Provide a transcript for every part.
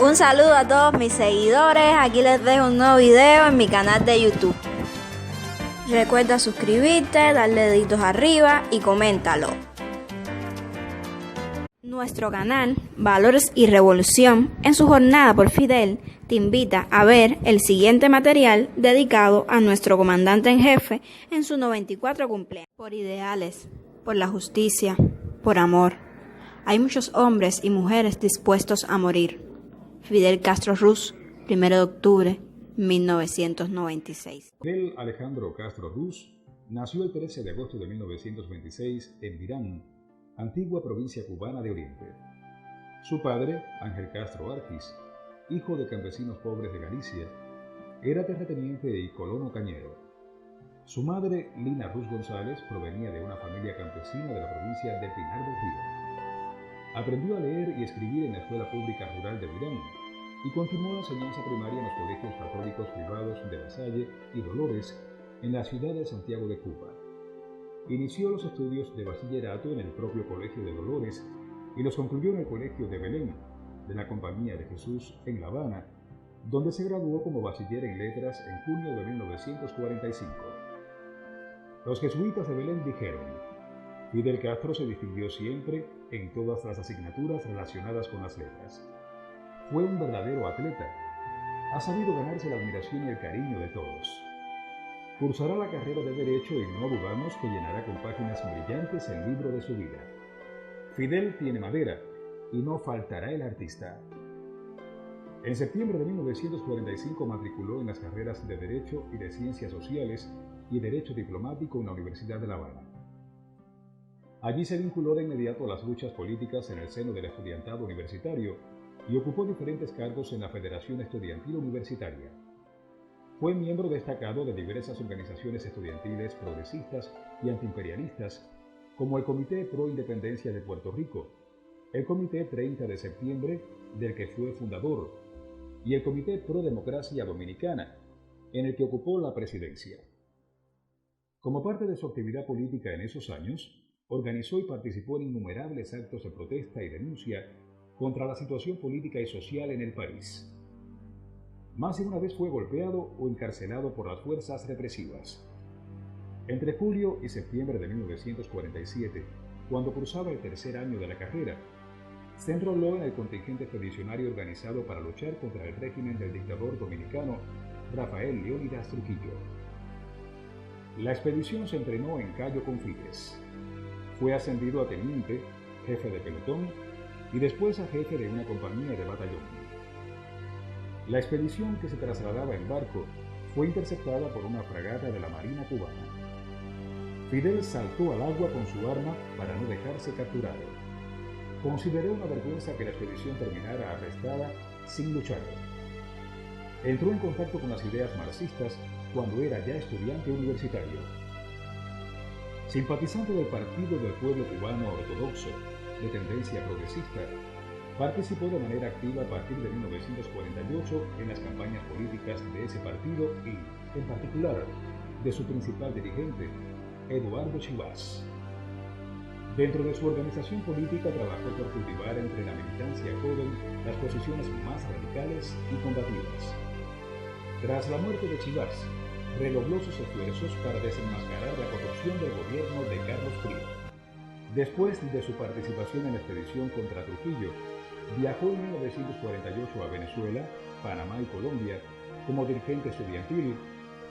Un saludo a todos mis seguidores, aquí les dejo un nuevo video en mi canal de YouTube. Recuerda suscribirte, darle deditos arriba y coméntalo. Nuestro canal Valores y Revolución, en su jornada por Fidel, te invita a ver el siguiente material dedicado a nuestro comandante en jefe en su 94 cumpleaños. Por ideales, por la justicia, por amor. Hay muchos hombres y mujeres dispuestos a morir. Fidel Castro Ruz, 1 de octubre, 1996. Fidel Alejandro Castro Ruz nació el 13 de agosto de 1926 en Virán, antigua provincia cubana de Oriente. Su padre, Ángel Castro Arquis, hijo de campesinos pobres de Galicia, era terrateniente y colono cañero. Su madre, Lina Ruz González, provenía de una familia campesina de la provincia de Pinar del Río. Aprendió a leer y escribir en la Escuela Pública Rural de Virán y continuó la enseñanza primaria en los colegios católicos privados de La Salle y Dolores en la ciudad de Santiago de Cuba. Inició los estudios de bachillerato en el propio Colegio de Dolores y los concluyó en el Colegio de Belén, de la Compañía de Jesús en La Habana, donde se graduó como bachiller en letras en junio de 1945. Los jesuitas de Belén dijeron: Fidel Castro se distinguió siempre en todas las asignaturas relacionadas con las letras. Fue un verdadero atleta. Ha sabido ganarse la admiración y el cariño de todos. Cursará la carrera de Derecho y no dudamos que llenará con páginas brillantes el libro de su vida. Fidel tiene madera y no faltará el artista. En septiembre de 1945 matriculó en las carreras de Derecho y de Ciencias Sociales y Derecho Diplomático en la Universidad de La Habana. Allí se vinculó de inmediato a las luchas políticas en el seno del estudiantado universitario y ocupó diferentes cargos en la Federación Estudiantil Universitaria. Fue miembro destacado de diversas organizaciones estudiantiles progresistas y antiimperialistas, como el Comité Pro Independencia de Puerto Rico, el Comité 30 de Septiembre, del que fue fundador, y el Comité Pro Democracia Dominicana, en el que ocupó la presidencia. Como parte de su actividad política en esos años, organizó y participó en innumerables actos de protesta y denuncia contra la situación política y social en el país. Más de una vez fue golpeado o encarcelado por las fuerzas represivas. Entre julio y septiembre de 1947, cuando cursaba el tercer año de la carrera, se enroló en el contingente expedicionario organizado para luchar contra el régimen del dictador dominicano Rafael Leónidas Trujillo. La expedición se entrenó en Cayo Confines. Fue ascendido a teniente, jefe de pelotón y después a jefe de una compañía de batallón. La expedición, que se trasladaba en barco, fue interceptada por una fragata de la Marina cubana. Fidel saltó al agua con su arma para no dejarse capturado. Consideró una vergüenza que la expedición terminara arrestada sin luchar. Entró en contacto con las ideas marxistas cuando era ya estudiante universitario. Simpatizante del Partido del Pueblo Cubano Ortodoxo, de tendencia progresista, participó de manera activa a partir de 1948 en las campañas políticas de ese partido y, en particular, de su principal dirigente, Eduardo Chivas. Dentro de su organización política trabajó por cultivar entre la militancia joven las posiciones más radicales y combativas. Tras la muerte de Chivas, redobló sus esfuerzos para desenmascarar la corrupción del gobierno de Carlos Frío. Después de su participación en la expedición contra Trujillo, viajó en 1948 a Venezuela, Panamá y Colombia como dirigente estudiantil,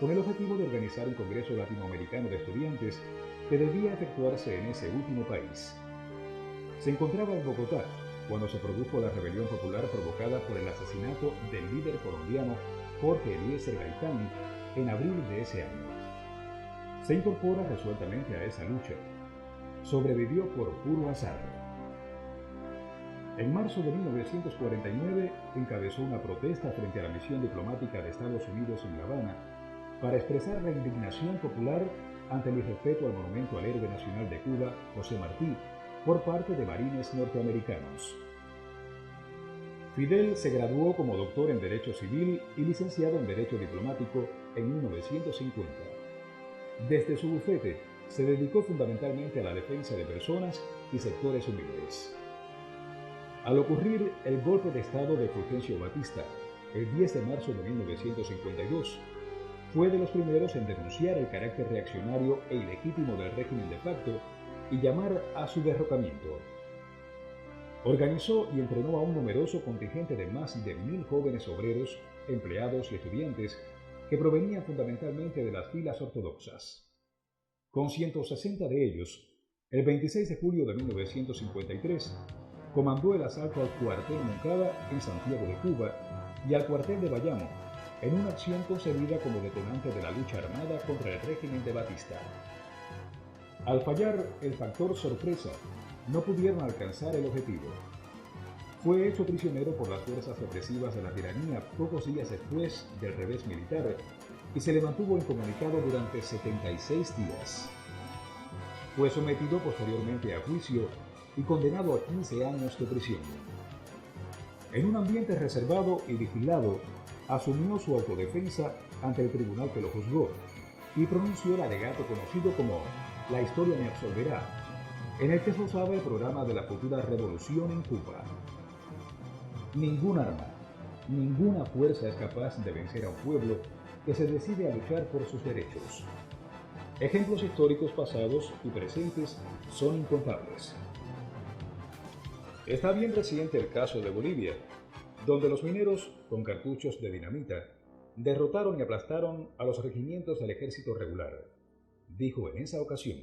con el objetivo de organizar un Congreso Latinoamericano de Estudiantes que debía efectuarse en ese último país. Se encontraba en Bogotá cuando se produjo la rebelión popular provocada por el asesinato del líder colombiano Jorge Eliezer Gaitán en abril de ese año. Se incorpora resueltamente a esa lucha. Sobrevivió por puro azar. En marzo de 1949 encabezó una protesta frente a la misión diplomática de Estados Unidos en La Habana para expresar la indignación popular ante el irrespeto al monumento al héroe nacional de Cuba, José Martí, por parte de marines norteamericanos. Fidel se graduó como doctor en Derecho Civil y licenciado en Derecho Diplomático en 1950. Desde su bufete se dedicó fundamentalmente a la defensa de personas y sectores humildes. Al ocurrir el golpe de Estado de Fulgencio Batista, el 10 de marzo de 1952, fue de los primeros en denunciar el carácter reaccionario e ilegítimo del régimen de facto y llamar a su derrocamiento. Organizó y entrenó a un numeroso contingente de más de 1.000 jóvenes obreros, empleados y estudiantes que provenían fundamentalmente de las filas ortodoxas. Con 160 de ellos, el 26 de julio de 1953, comandó el asalto al cuartel Moncada en Santiago de Cuba y al cuartel de Bayamo, en una acción concebida como detonante de la lucha armada contra el régimen de Batista. Al fallar el factor sorpresa, no pudieron alcanzar el objetivo. Fue hecho prisionero por las fuerzas represivas de la tiranía pocos días después del revés militar y se le mantuvo incomunicado durante 76 días. Fue sometido posteriormente a juicio y condenado a 15 años de prisión. En un ambiente reservado y vigilado, asumió su autodefensa ante el tribunal que lo juzgó y pronunció el alegato conocido como "La historia me absolverá", en el que se usaba el programa de la futura revolución en Cuba. Ningún arma, ninguna fuerza es capaz de vencer a un pueblo que se decide a luchar por sus derechos. Ejemplos históricos pasados y presentes son incontables. Está bien reciente el caso de Bolivia, donde los mineros, con cartuchos de dinamita, derrotaron y aplastaron a los regimientos del ejército regular, dijo en esa ocasión.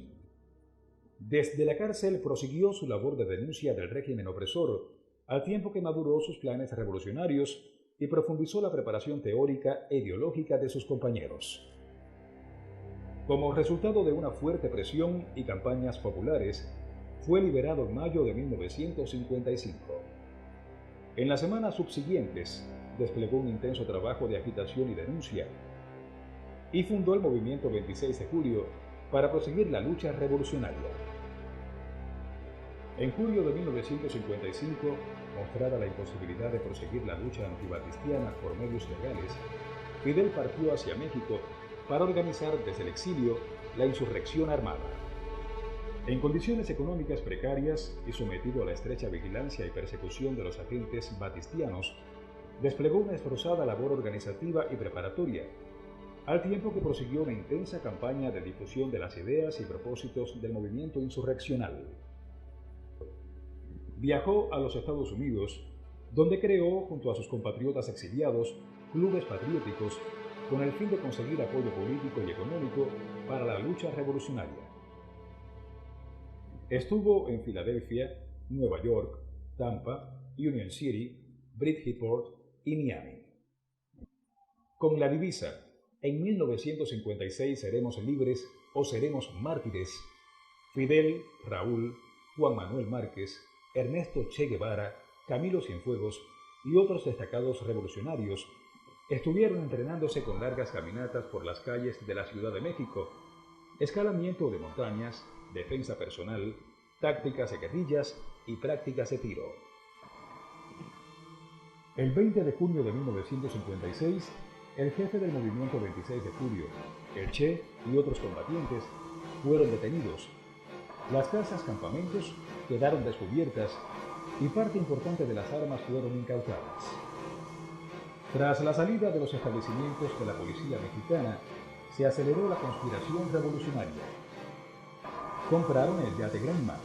Desde la cárcel prosiguió su labor de denuncia del régimen opresor, al tiempo que maduró sus planes revolucionarios y profundizó la preparación teórica e ideológica de sus compañeros. Como resultado de una fuerte presión y campañas populares, fue liberado en mayo de 1955. En las semanas subsiguientes, desplegó un intenso trabajo de agitación y denuncia, y fundó el movimiento 26 de julio para proseguir la lucha revolucionaria. En julio de 1955, mostrada la imposibilidad de proseguir la lucha antibatistiana por medios legales, Fidel partió hacia México para organizar desde el exilio la insurrección armada. En condiciones económicas precarias y sometido a la estrecha vigilancia y persecución de los agentes batistianos, desplegó una esforzada labor organizativa y preparatoria, al tiempo que prosiguió una intensa campaña de difusión de las ideas y propósitos del movimiento insurreccional. Viajó a los Estados Unidos, donde creó, junto a sus compatriotas exiliados, clubes patrióticos con el fin de conseguir apoyo político y económico para la lucha revolucionaria. Estuvo en Filadelfia, Nueva York, Tampa, Union City, Bridgeport y Miami. Con la divisa "En 1956 seremos libres o seremos mártires", Fidel, Raúl, Juan Manuel Márquez, Ernesto Che Guevara, Camilo Cienfuegos y otros destacados revolucionarios estuvieron entrenándose con largas caminatas por las calles de la Ciudad de México, escalamiento de montañas, defensa personal, tácticas de guerrillas y prácticas de tiro. El 20 de junio de 1956, el jefe del movimiento 26 de julio, el Che y otros combatientes fueron detenidos. Las casas campamentos quedaron descubiertas y parte importante de las armas fueron incautadas. Tras la salida de los establecimientos de la policía mexicana, se aceleró la conspiración revolucionaria. Compraron el yate Granma,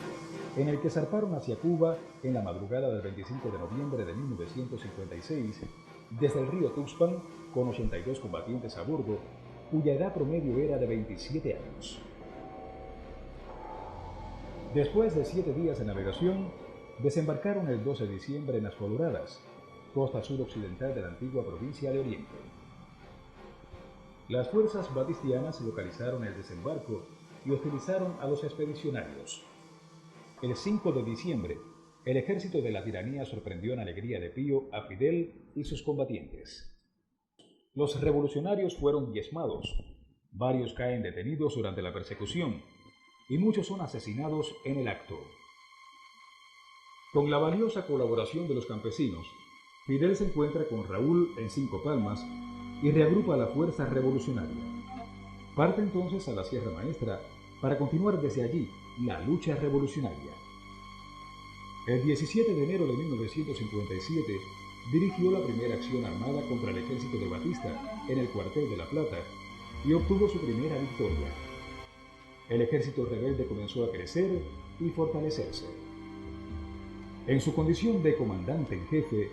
en el que zarparon hacia Cuba en la madrugada del 25 de noviembre de 1956, desde el río Tuxpan, con 82 combatientes a bordo, cuya edad promedio era de 27 años. Después de 7 días de navegación, desembarcaron el 12 de diciembre en Las Coloradas, costa suroccidental de la antigua provincia de Oriente. Las fuerzas batistianas localizaron el desembarco y hostilizaron a los expedicionarios. El 5 de diciembre, el ejército de la tiranía sorprendió en alegría de Pío a Fidel y sus combatientes. Los revolucionarios fueron diezmados, varios caen detenidos durante la persecución y muchos son asesinados en el acto. Con la valiosa colaboración de los campesinos, Fidel se encuentra con Raúl en Cinco Palmas y reagrupa a la fuerza revolucionaria. Parte entonces a la Sierra Maestra para continuar desde allí la lucha revolucionaria. El 17 de enero de 1957 dirigió la primera acción armada contra el ejército de Batista en el cuartel de La Plata y obtuvo su primera victoria. El ejército rebelde comenzó a crecer y fortalecerse. En su condición de comandante en jefe,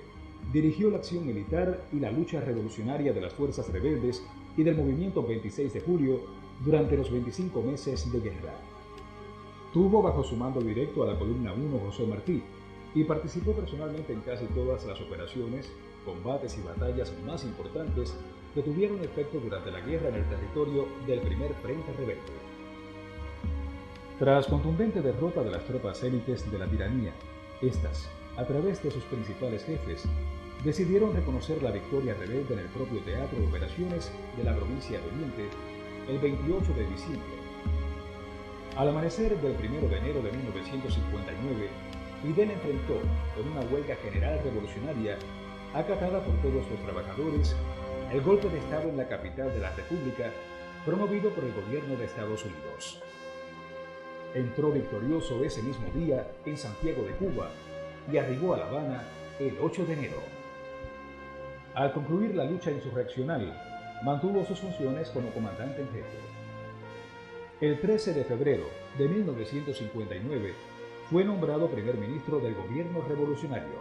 dirigió la acción militar y la lucha revolucionaria de las fuerzas rebeldes y del movimiento 26 de julio durante los 25 meses de guerra. Tuvo bajo su mando directo a la columna 1 José Martí y participó personalmente en casi todas las operaciones, combates y batallas más importantes que tuvieron efecto durante la guerra en el territorio del primer frente rebelde. Tras contundente derrota de las tropas élites de la tiranía, estas, a través de sus principales jefes, decidieron reconocer la victoria rebelde en el propio teatro de operaciones de la provincia de Oriente el 28 de diciembre. Al amanecer del 1 de enero de 1959, Fidel enfrentó con una huelga general revolucionaria acatada por todos los trabajadores el golpe de Estado en la capital de la República promovido por el gobierno de Estados Unidos. Entró victorioso ese mismo día en Santiago de Cuba y arribó a La Habana el 8 de enero. Al concluir la lucha insurreccional, mantuvo sus funciones como comandante en jefe. El 13 de febrero de 1959 fue nombrado primer ministro del gobierno revolucionario.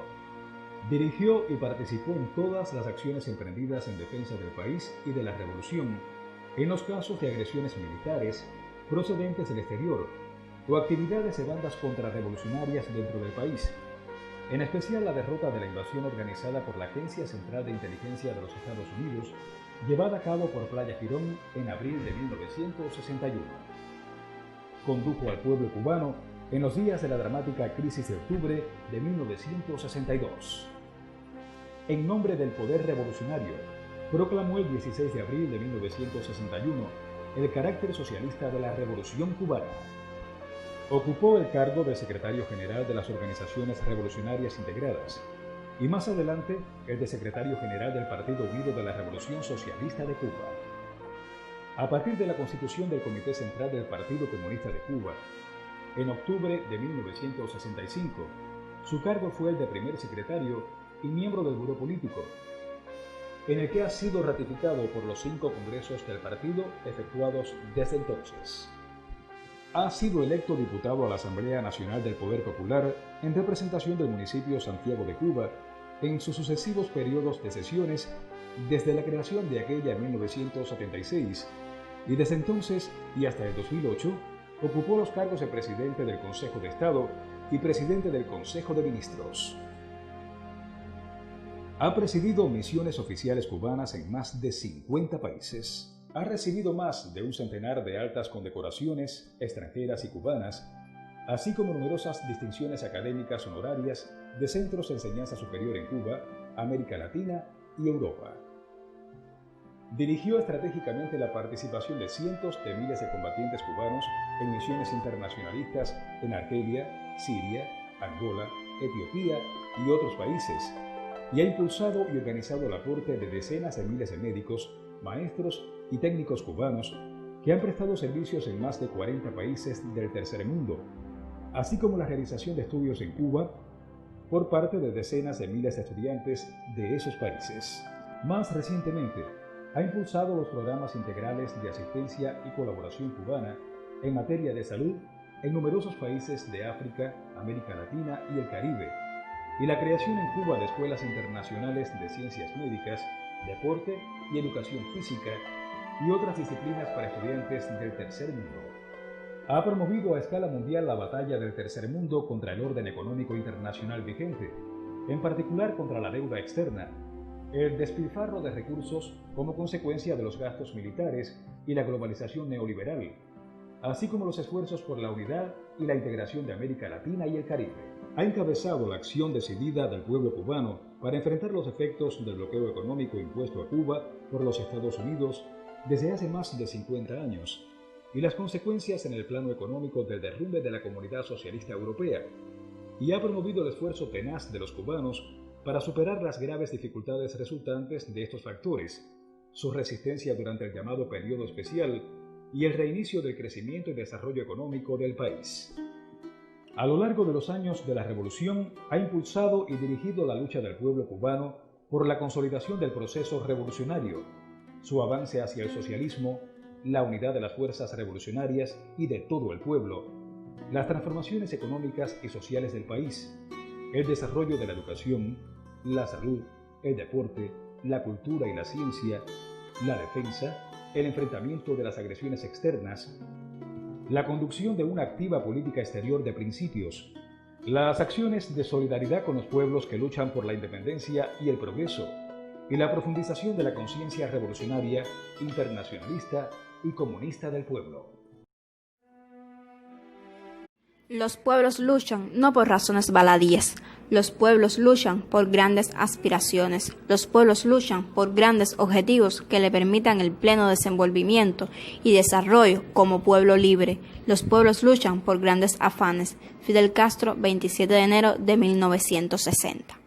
Dirigió y participó en todas las acciones emprendidas en defensa del país y de la revolución, en los casos de agresiones militares procedentes del exterior o actividades de bandas contrarrevolucionarias dentro del país, en especial la derrota de la invasión organizada por la Agencia Central de Inteligencia de los Estados Unidos, llevada a cabo por Playa Girón en abril de 1961. Condujo al pueblo cubano en los días de la dramática crisis de octubre de 1962. En nombre del poder revolucionario, proclamó el 16 de abril de 1961 el carácter socialista de la Revolución cubana. Ocupó el cargo de secretario general de las Organizaciones Revolucionarias Integradas y más adelante el de secretario general del Partido Unido de la Revolución Socialista de Cuba. A partir de la constitución del Comité Central del Partido Comunista de Cuba, en octubre de 1965, su cargo fue el de primer secretario y miembro del Buró Político, en el que ha sido ratificado por los 5 congresos del partido efectuados desde entonces. Ha sido electo diputado a la Asamblea Nacional del Poder Popular en representación del municipio Santiago de Cuba en sus sucesivos periodos de sesiones desde la creación de aquella en 1976 y desde entonces y hasta el 2008 ocupó los cargos de presidente del Consejo de Estado y presidente del Consejo de Ministros. Ha presidido misiones oficiales cubanas en más de 50 países. Ha recibido más de un centenar de altas condecoraciones extranjeras y cubanas, así como numerosas distinciones académicas honorarias de centros de enseñanza superior en Cuba, América Latina y Europa. Dirigió estratégicamente la participación de cientos de miles de combatientes cubanos en misiones internacionalistas en Argelia, Siria, Angola, Etiopía y otros países, y ha impulsado y organizado el aporte de decenas de miles de médicos, maestros y técnicos cubanos que han prestado servicios en más de 40 países del tercer mundo, así como la realización de estudios en Cuba por parte de decenas de miles de estudiantes de esos países. Más recientemente, ha impulsado los programas integrales de asistencia y colaboración cubana en materia de salud en numerosos países de África, América Latina y el Caribe, y la creación en Cuba de escuelas internacionales de ciencias médicas, deporte y educación física y otras disciplinas para estudiantes del tercer mundo. Ha promovido a escala mundial la batalla del tercer mundo contra el orden económico internacional vigente, en particular contra la deuda externa, el despilfarro de recursos como consecuencia de los gastos militares y la globalización neoliberal, así como los esfuerzos por la unidad y la integración de América Latina y el Caribe. Ha encabezado la acción decidida del pueblo cubano para enfrentar los efectos del bloqueo económico impuesto a Cuba por los Estados Unidos desde hace más de 50 años y las consecuencias en el plano económico del derrumbe de la comunidad socialista europea, y ha promovido el esfuerzo tenaz de los cubanos para superar las graves dificultades resultantes de estos factores, su resistencia durante el llamado periodo especial y el reinicio del crecimiento y desarrollo económico del país. A lo largo de los años de la revolución, ha impulsado y dirigido la lucha del pueblo cubano por la consolidación del proceso revolucionario, su avance hacia el socialismo, la unidad de las fuerzas revolucionarias y de todo el pueblo, las transformaciones económicas y sociales del país, el desarrollo de la educación, la salud, el deporte, la cultura y la ciencia, la defensa, el enfrentamiento de las agresiones externas, la conducción de una activa política exterior de principios, las acciones de solidaridad con los pueblos que luchan por la independencia y el progreso, y la profundización de la conciencia revolucionaria, internacionalista y comunista del pueblo. Los pueblos luchan no por razones baladíes, los pueblos luchan por grandes aspiraciones, los pueblos luchan por grandes objetivos que le permitan el pleno desenvolvimiento y desarrollo como pueblo libre, los pueblos luchan por grandes afanes. Fidel Castro, 27 de enero de 1960.